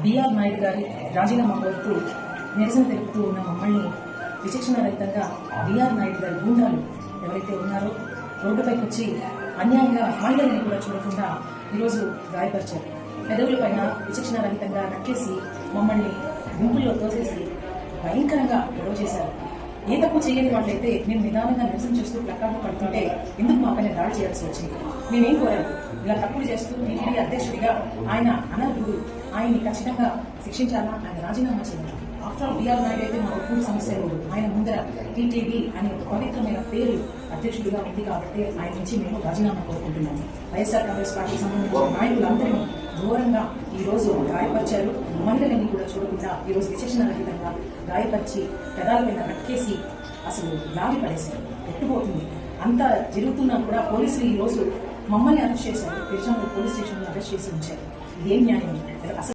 BR Naidu గారి రాజీనామా కోరుతూ నిరసన తెలుపుతూ ఉన్న మమ్మల్ని విచక్షణ రహితంగా బిఆర్ నాయుడు గారి గూండాలు ఎవరైతే ఉన్నారో రోడ్డుపైకి వచ్చి అన్యాయంగా మహిళలను కూడా చూడకుండా ఈరోజు గాయపరిచారు. పెదవుల పైన విచక్షణ రహితంగా నక్కేసి మమ్మల్ని గుంపుల్లో తోసేసి భయంకరంగా గొడవ చేశారు. ఏ తప్పు చేయని వాళ్ళైతే మేము నిదానంగా నిరసన చేస్తూ ప్లకార్డు పడుతుంటే ఎందుకు మాపైన దాడి చేయాల్సి వచ్చింది? మేమేం కోరాము? ఇలా తప్పులు చేస్తూ టీటీడీ అధ్యక్షుడిగా ఆయన అనర్హుడు, ఆయన్ని ఖచ్చితంగా శిక్షించాలా, ఆయన రాజీనామా చేయాలి. ఆఫ్టర్ ఆల్ బిఆర్ నాయుడు అయితే మా ఒక్కూరు సమస్యలు ఆయన ముందర టీటీడీ అనే ఒక పవిత్రమైన పేరు అధ్యక్షుడిగా ఉంది కాబట్టి ఆయన నుంచి మేము రాజీనామా కోరుకుంటున్నాము. వైఎస్ఆర్ కాంగ్రెస్ పార్టీకి సంబంధించిన నాయకులందరినీ ఘోరంగా ఈ రోజు గాయపరిచారు. మహిళలని కూడా చూడకుండా ఈ రోజు విచక్షణ రహితంగా గాయపరిచి పెదాల మీద నక్కేసి అసలు లాగి పడేశారు. ఎట్టుపోతుంది అంతా జరుగుతున్నా కూడా పోలీసులు ఈ రోజు మమ్మల్ని అరెస్ట్ చేశారు. తిరుచానూరు పోలీస్ స్టేషన్ లో అరెస్ట్ చేసి ఉంచారు. ఇదేం న్యాయం? అసలు